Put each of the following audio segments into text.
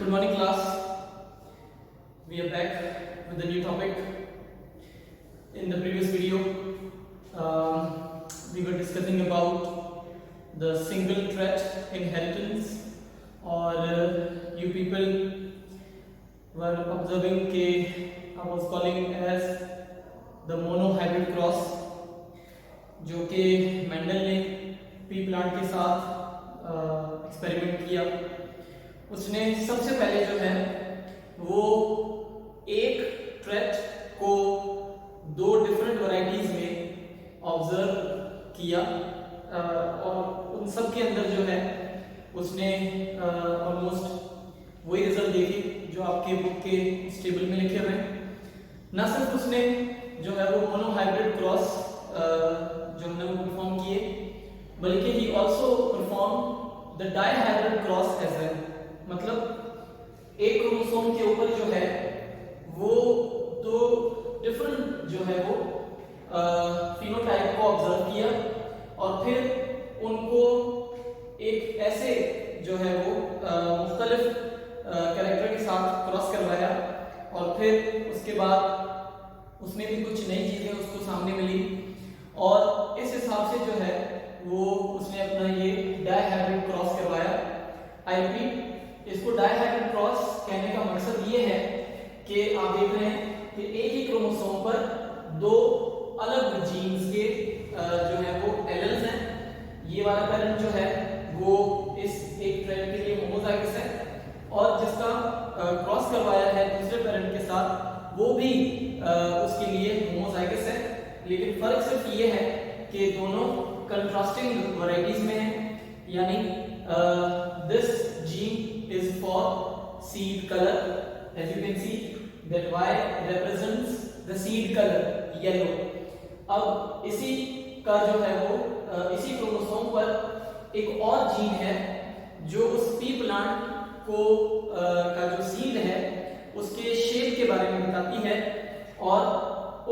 Good morning, class. We are back with a new topic. In the previous video, we were discussing about the single trait inheritance, or you people were observing के I was calling as the monohybrid cross, जो कि Mendel ने P plant के साथ experiment किया। उसने सबसे पहले जो है वो एक ट्रेट को दो डिफरेंट वैरायटीज में ऑब्जर्व किया और उन सब के अंदर जो है उसने ऑलमोस्ट वही रिजल्ट देखे जो आपके बुक के टेबल में लिखे हुए हैं। न सिर्फ उसने जो है वो मोनोहाइब्रिड क्रॉस जो हमने वो परफॉर्म किए, बल्कि he also perform the dihybrid cross as well. मतलब एक क्रोमोसोम के ऊपर जो है वो दो डिफरेंट जो है वो फिनोटाइप को ऑब्जर्व किया और फिर उनको एक ऐसे जो है वो मुख्तलिफ कैरेक्टर के साथ क्रॉस करवाया और फिर उसके बाद उसमें भी कुछ नई चीजें उसको सामने मिली और इस हिसाब से जो है वो उसने अपना ये डाइहाइब्रिड क्रॉस करवाया। आई रिपीट, इसको डाइहाइब्रिड क्रॉस कहने का मकसद ये है कि आप देख रहे हैं कि एक ही क्रोमोसोम पर दो अलग जीन्स के जो है वो एलेल्स हैं। ये वाला पेरेंट जो है वो इस एक ट्रेट के लिए होमोजाइगस है और जिसका क्रॉस करवाया है दूसरे पेरेंट के साथ वो भी उसके लिए होमोजाइगस है, लेकिन फर्क सिर्फ ये है कि दोनों कंट्रास्टिंग वैरायटीज में हैं। यानी this gene is for seed color, as you can see that Y represents the seed color yellow। अब इसी का जो है वो इसी क्रोमोसोम पर एक और जीन है जो उस पी प्लांट को का जो सीड है उसके शेप के बारे में बताती है और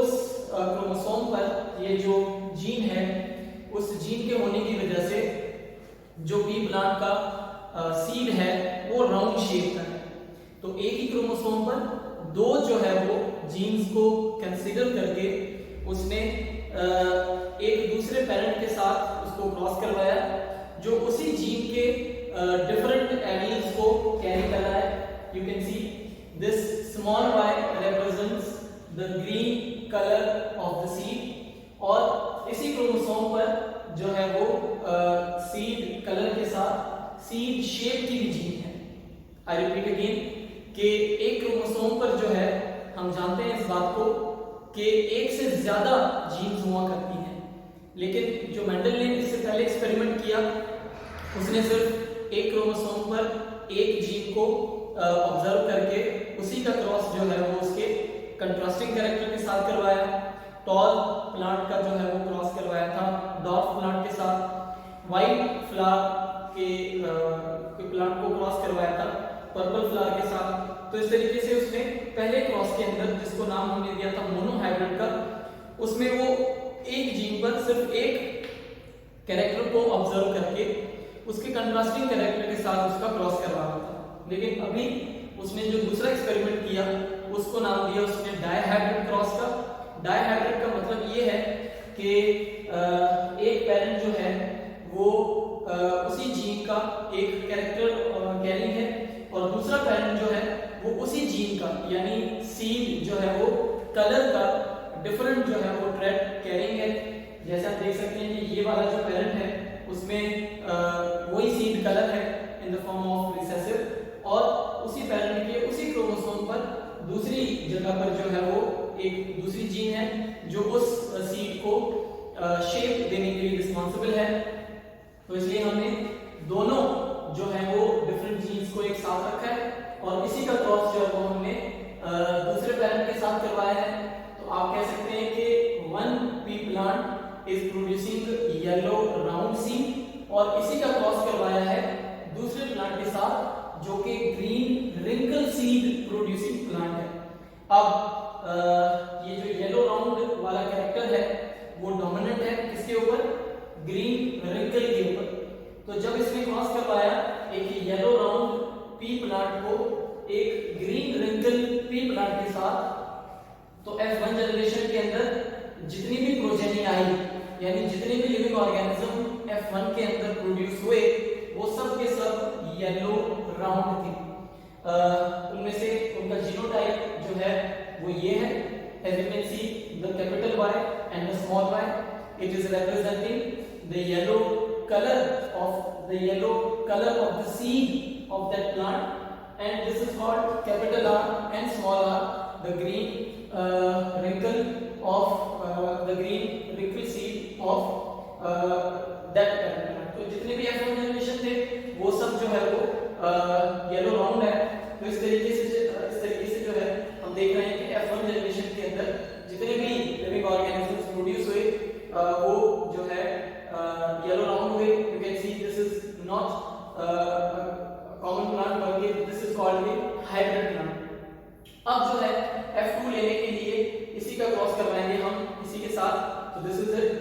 उस क्रोमोसोम पर ये जो जीन है उस जीन के होने की वजह से जो पी प्लांट का सीड है वो राउंड शेप का है। तो एक ही क्रोमोसोम पर दो जो है वो जीन्स को कंसीडर करके उसने एक दूसरे पेरेंट के साथ उसको क्रॉस करवाया जो उसी जीन के डिफरेंट एलील्स को कैरी कर रहा है। You can see this small y represents the green color of the seed और इसी क्रोमोसोम पर जो है वो सीड कलर के साथ सीड शेप की भी जीन है। आई रिपीट अगेन कि एक क्रोमोसोम पर जो है हम जानते हैं इस बात को कि एक से ज्यादा जीन्स हुआ करती हैं, लेकिन जो मेंडल ने इससे पहले एक्सपेरिमेंट किया उसने सिर्फ एक क्रोमोसोम पर एक जीन को ऑब्जर्व करके उसी का क्रॉस जो है वो उसके कंट्रास्टिंग कैरेक्टर के साथ करवाया। टॉल प्लांट का जो है वो क्रॉस करवाया था डॉर्फ प्लांट के साथ, व्हाइट फ्लावर के प्लांट को क्रॉस करवाया था पर्पल फ्लावर के साथ। तो इस तरीके से उसने पहले क्रॉस के अंदर जिसको नाम हमने दिया था मोनोहाइब्रिड का, उसमें वो एक जीन पर सिर्फ एक कैरेक्टर को ऑब्जर्व करके उसके कंट्रास्टिंग कैरेक्टर के साथ उसका क्रॉस करवा रहा था। लेकिन अभी उसने जो दूसरा एक्सपेरिमेंट किया उसको नाम दिया उसने डाइहाइब्रिड क्रॉस का। डाइहाइब्रिड का मतलब ये है कि एक पेरेंट जो है वो उसी जीन का एक कैरेक्टर कैरिंग है और दूसरा पेरेंट जो है वो उसी जीन का यानी सीड जो है वो कलर का डिफरेंट जो है वो ट्रेट कैरिंग है। जैसे आप देख सकते हैं कि ये वाला जो पेरेंट है उसमें वही सीड कलर है in the form of recessive और उसी पेरेंट के उसी क्रोमोसोम पर दूसरी जगह पर जो है वो एक दूसरी जीन है जो उस सीड को शेप देने के लिए रिस्पॉन्सिबल है। तो इसलिए हमने दोनों जो है वो डिफरेंट जीन्स को एक साथ रखा है और इसी का क्रॉस जो है वो हमने दूसरे पेरेंट के साथ करवाया है। तो आप कह सकते हैं कि one P plant is producing yellow round seed और इसी का क्रॉस करवाया है दूसरे प्लांट के साथ जो कि green wrinkle seed producing plant है। अब ये जो येलो राउंड वाला कैरेक्टर है वो डोमिनेंट है किसके ऊपर, ग्रीन रिंकल के ऊपर। तो जब इसने क्रॉस करवाया एक येलो राउंड पी प्लांट को तो F1 जनरेशन के अंदर जितनी भी प्रोजेनी आई, यानी जितने भी लिविंग ऑर्गेनिज्म F1 के अंदर प्रोड्यूस हुए, वो सब के सब येलो राउंड थे। उनमें से उनका जीनोटाइप जो है वो ये है, as you can see the capital Y and the small y, it is representing the yellow color of the seed of that plant, and this is called capital R and small r, the green wrinkle seed of that plant. तो जितने भी F1 generation थे वो सब जो है वो yellow round है। तो इस तरीके से जो है हम देख रहे हैं कि F1 जनरेशन के अंदर जितने भी लिविंग ऑर्गेनिजम्स प्रोड्यूस हुए वो जो है येलो राउंड हुए। You can see this is not common plant, बल्कि this is called the hybrid plant. अब जो है F2 लेने के लिए इसी का क्रॉस करवाएंगे हम इसी के साथ। तो this is it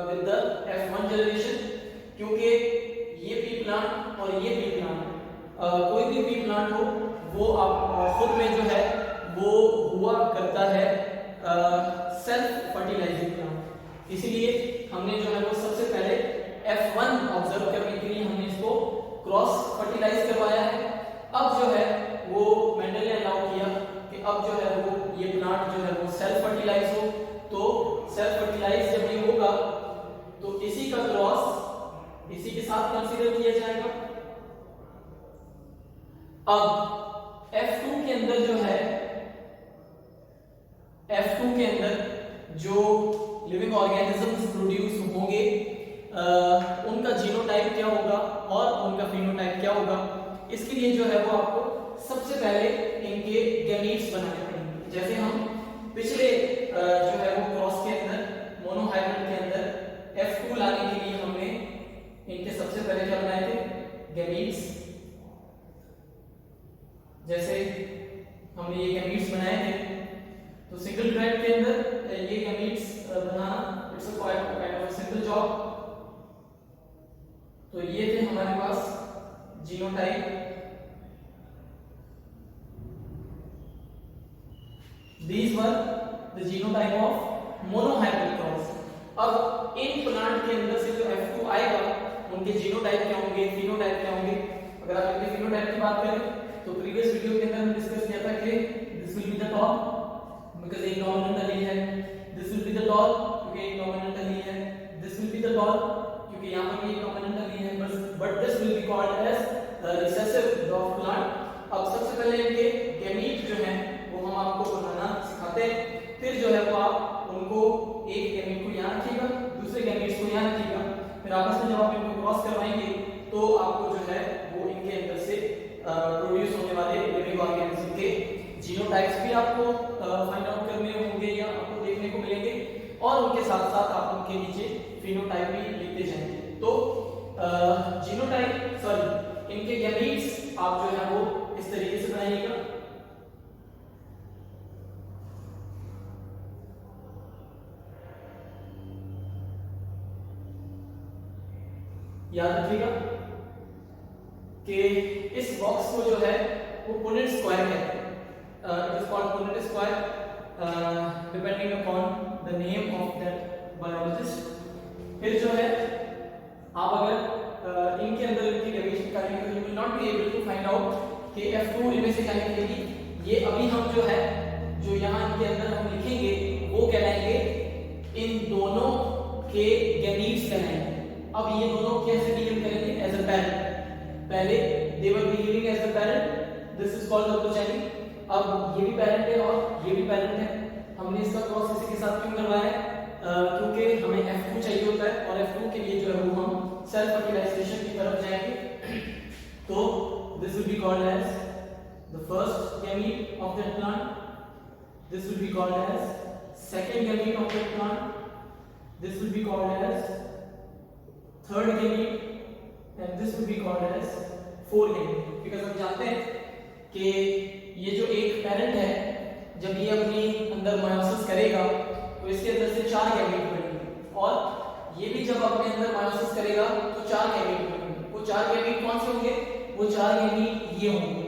with the F1 generation, क्योंकि ये पी प्लांट और ये पी प्लांट, कोई भी पी प्लांट हो वो आप खुद में जो है वो हुआ करता है सेल्फ फर्टिलाइजिंग प्लांट। इसीलिए हमने जो है वो सबसे पहले F1 ऑब्जर्व करने के लिए हमने इसको क्रॉस फर्टिलाइज करवाया है। अब जो है वो मेंडल ने अलाउ किया कि अब जो है वो ये प्लांट जो है वो सेल्फ फर्टिलाइज हो। तो सेल्फ फर्टिलाइज जब ये होगा तो इसी का क्रॉस इसी के साथ कंसीडर किया जाएगा। अब F2 के अंदर जो है, F2 के अंदर जो लिविंग ऑर्गेनिजम्स प्रोड्यूस होंगे उनका जीनोटाइप क्या होगा और उनका फिनोटाइप क्या होगा, इसके लिए जो है वो आपको सबसे पहले इनके गैमीट्स बनाने पड़ेंगे। जैसे हम पिछले जो है वो क्रॉस के अंदर मोनोहाइब्रिड के अंदर F2 लाने के लिए हमने इनके सबसे पहले क्या बनाए थे, गैमीट्स। जैसे हमने ये गैमीट्स बनाए थे, तो सिंगल थ्रेड के अंदर ये gametes banana it's a kind of simple job. तो ये थे हमारे पास genotype. These were the genotype of monohybrid cross। अब इन प्लांट के अंदर से जो F2 आएगा उनके जीनोटाइप क्या होंगे, फिनोटाइप क्या होंगे। अगर आप इनके फिनोटाइप की बात करें तो प्रीवियस वीडियो के अंदर हमने डिस्कस किया था कि this will be the top because एक डोमिनेंट एलील है, this will be the top क्योंकि एक डोमिनेंट एलील है, this will be the top क्योंकि यहां पर भी एक डोमिनेंट एलील है, but this will be called as the recessive dwarf plant. अब सबसे पहले इनके गैमीट जो हैं वो हम आपको बनाना सिखाते हैं, फिर जो है वो आप उनको एक गैमीट को यहां रखिएगा, दूसरे गैमीट्स को यहां रखिएगा, फिर आपस में जब आप इनको क्रॉस करवाएंगे तो आपको जो है वो इनके अंदर से प्रोड्यूस होने वाले लिविंग ऑर्गेनिज्म के जीनोटाइप्स भी आपको फाइंड आउट करने होंगे या आपको देखने को मिलेंगे, और उनके साथ साथ आप उनके नीचे फिनोटाइप भी लिखते जाएंगे। तो जीनोटाइप इनके गैमीट्स आप जो है वो इस तरीके से बनाइएगा। याद रखिएगा कि इस बॉक्स को जो है वो पुनेट स्क्वायर कहते हैं। It is called Punnett square depending upon the name of that biologist. फिर जो है आप अगर इनके अंदर इनकी डेविएशन निकालेंगे तो you will not be able to find out कि F2 इनमें से क्या निकलेगी। ये अभी हम जो है जो यहाँ इनके अंदर हम लिखेंगे वो कहलाएंगे, इन दोनों के गैमीट्स कहलाएंगे। अब ये दोनों कैसे बिहेव करेंगे, एज अ पैरेंट। पहले they were behaving as a parent, this is called the progeny. अब ये भी पैरेंट है और ये भी पैरेंट है। हमने इसका क्रॉस इसी के साथ क्यों करवाया है, क्योंकि हमें F2 चाहिए होता है और F2 के लिए जो है वो हम सेल्फ फर्टिलाइजेशन की तरफ जाएंगे। तो this will be called as the first gamete of that plant, this will be called as second gamete of that plant, this will be called as third gamete, and this will be called as fourth gamete। because हम जानते हैं कि ये जो एक parent है जब ये अपनी अंदर मायोसिस करेगा तो इसके अंदर से 4 गैमीट बनेंगे, और ये भी जब अपने अंदर मायोसिस करेगा तो 4 गैमीट बनेंगे। वो 4 गैमीट कौन से होंगे, वो 4 गैमीट ये होंगे।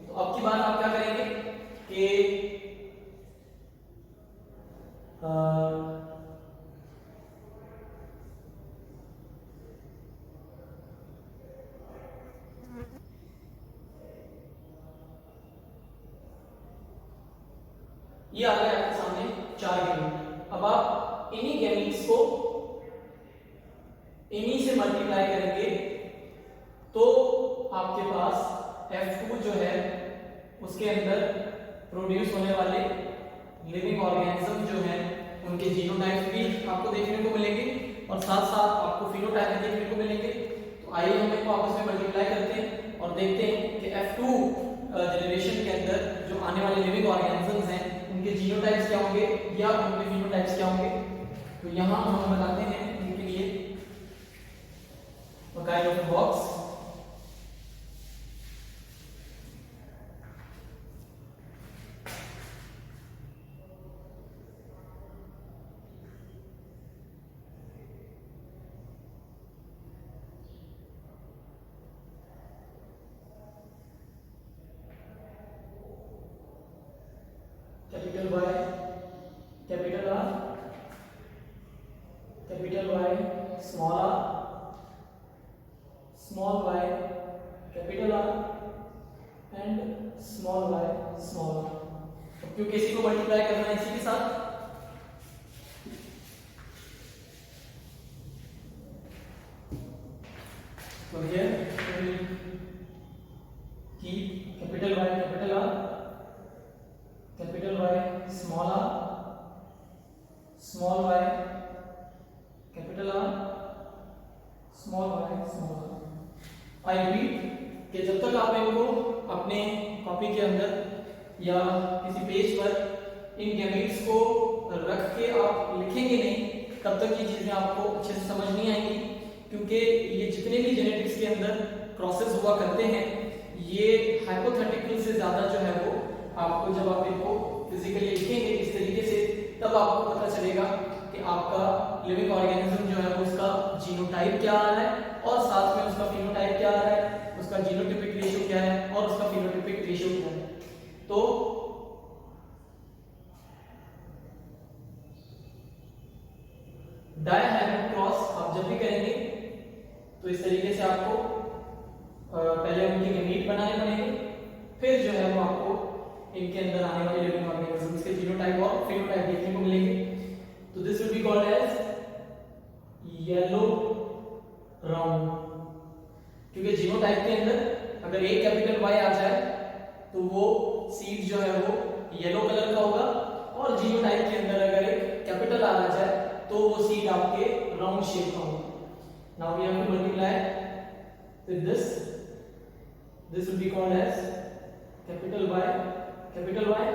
तो अब की बार आप क्या करेंगे कि ये आ गया आपके सामने 4 गैमेट। अब आप इन्हीं गैमेट्स को इन्हीं से मल्टीप्लाई करेंगे तो आपके पास F2 जो है उसके अंदर प्रोड्यूस होने वाले लिविंग ऑर्गेनिज्म जो है उनके जीनोटाइप्स भी आपको देखने को मिलेंगे और साथ साथ आपको फिनोटाइप भी देखने को मिलेंगे। तो आइए हम इनको आपस में मल्टीप्लाई करते हैं और देखते हैं कि F2 जनरेशन के अंदर जो आने वाले लिविंग ऑर्गेनिजम्स हैं उनके जीनोटाइप्स क्या होंगे या उनके फिनोटाइप्स क्या होंगे। तो यहाँ हम बताते हैं इनके लिए kind of box. Capital Y, capital R, capital Y, small r, small y, capital R and small y, small r। अब क्योंकि इसी को मल्टीप्लाई करना है इसी के साथ, तो here we will keep capital Y, capital R, capital Y, small r, small y, capital R, small y, small r। I repeat कि जब तक आप इनको अपने कॉपी के अंदर या किसी पेज पर इन गैमेट्स को रख के आप लिखेंगे नहीं तब तक ये चीजें आपको अच्छे से समझ नहीं आएंगी, क्योंकि ये जितने भी जेनेटिक्स के अंदर प्रोसेस हुआ करते हैं ये हाइपोथेटिकल से ज्यादा जो है वो आपको जब आप इनको फिजिकली लिखेंगे इस तरीके से तब आपको पता चलेगा कि आपका लिविंग ऑर्गेनिज्म जो है उसका जीनोटाइप क्या आ रहा है और साथ में उसका फिनोटाइप क्या आ रहा है, उसका जीनोटिपिक रेशियो क्या है और उसका फिनोटिपिक रेशियो क्या है। तो डायहाइब्रिड क्रॉस आप जब भी करेंगे तो इस तरीके से आपको पहले उनके गैमेट बनाने पड़ेंगे, फिर जो है वो आपको इनके अंदर आने वाले लिविंग ऑर्गेनिजम्स के जीनोटाइप और फिनोटाइप देखने को मिलेंगे। तो this will be called as yellow round, क्योंकि जीनोटाइप के अंदर अगर एक कैपिटल Y आ जाए तो वो सीड जो है वो येलो कलर का होगा और जीनोटाइप के अंदर अगर एक कैपिटल R आ जाए तो वो सीड आपके राउंड शेप का होगा। Now we have to multiply with this will be called as capital Y, capital Y,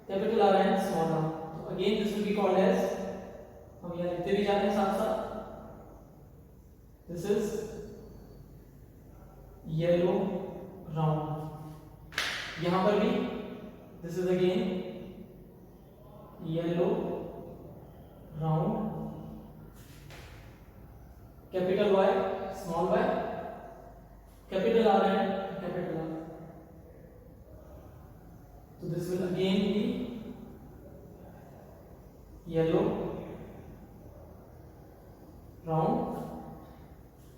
capital R and small r। तो again this will be called as, हम यहाँ लिखते भी जाते हैं साथ साथ, this is yellow round। यहाँ पर भी this is again yellow round, capital Y, small y, capital R and capital R। So this will again be yellow round।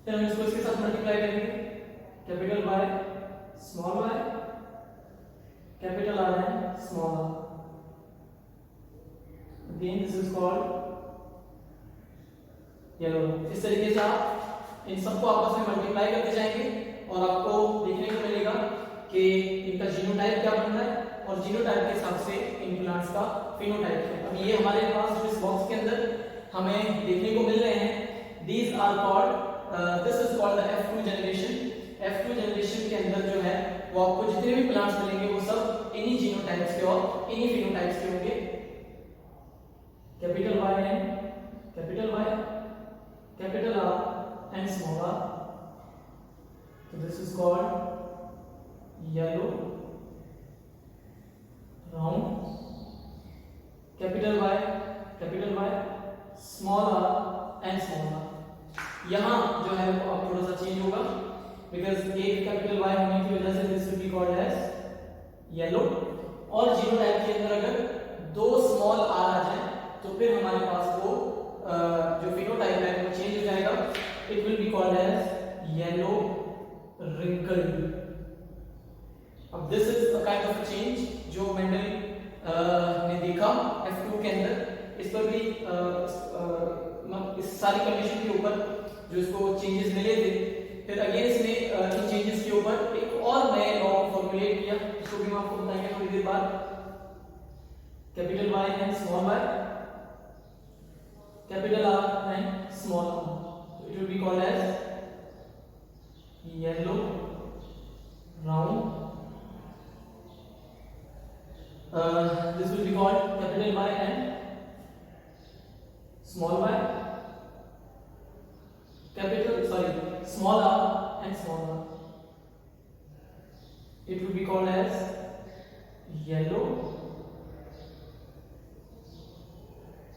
फिर हम इसको इसके साथ मल्टीप्लाई करेंगे, capital Y, small y, capital R and small r। Again this is called yellow। इस तरीके से आप इन सबको आपस में मल्टीप्लाई करते जाएंगे और आपको देखने को मिलेगा कि इनका जीनोटाइप क्या बन रहा है और जीनोटाइप के हिसाब से इन प्लांट्स का फिनोटाइप है। अब ये हमारे पास जो इस बॉक्स के अंदर हमें देखने को मिल रहे हैं, these are called this is called the F2 generation। F2 generation के अंदर जो है वो आपको जितने भी प्लांट्स मिलेंगे वो सब इन्हीं जीनोटाइप्स के और इन्हीं फिनोटाइप्स के होंगे, capital Y and capital Y, capital R and small r। So this is called yellow round, capital Y, small r and small r। यहाँ जो है वो अब थोड़ा सा चेंज होगा, बिकॉज एक कैपिटल Y होने की वजह से this will be called as yellow, और जीनोटाइप के अंदर अगर दो स्मॉल r आ जाए तो फिर हमारे पास वो जो फिनोटाइप है वो चेंज हो जाएगा. It will be called as yellow wrinkled. अब this is a kind of change जो मेंडल ने देखा F2 के अंदर. इस पर भी इस सारी कंडीशन के ऊपर जो इसको चेंजेस मिले थे, फिर अगेन इसने इन चेंजेस के ऊपर एक और नए लॉ को फॉर्मुलेट किया, इसको भी हम आपको बताएंगे थोड़ी देर बाद. Capital Y and small y, capital R and small r. So it will be called as yellow round. This will be called capital Y and small y. Small r and small r. It will be called as yellow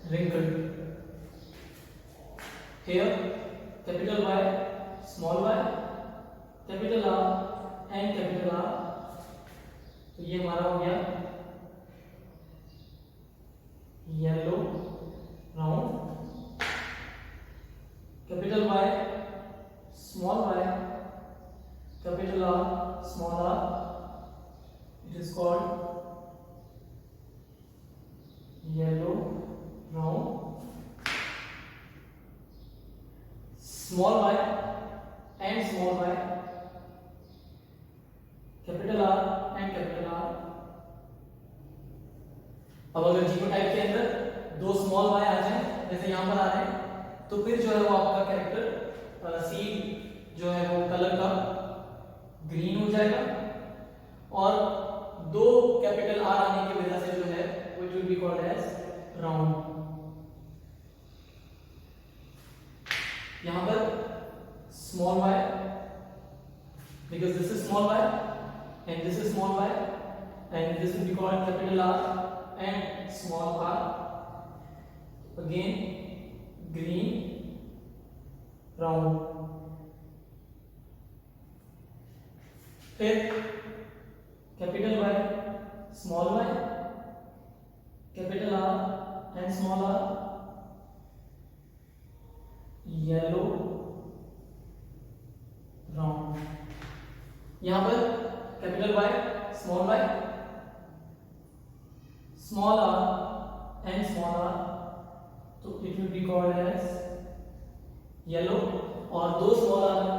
wrinkled. Here capital Y, small y, capital R and capital R. तो ये हमारा हो गया yellow round. Capital Y, small y, capital R, small r. It is called yellow round. Small y and small y, capital R and capital R. अब अगर genotype के अंदर दो स्मॉल y आ जाए जैसे यहाँ पर आ रहे हैं, तो फिर जो है वो आपका कैरेक्टर सीड जो है वो कलर का ग्रीन हो जाएगा, और दो कैपिटल R आने की वजह से जो है वो it will be called as round. यहाँ पर small y, because this is small y and this is small y, and this will be called capital R and small r. Again green round. फिर capital Y, small y, capital R and small r. Yellow round. यहां पर capital Y, small y, small r and small r. तो it will be called as yellow, और दो small r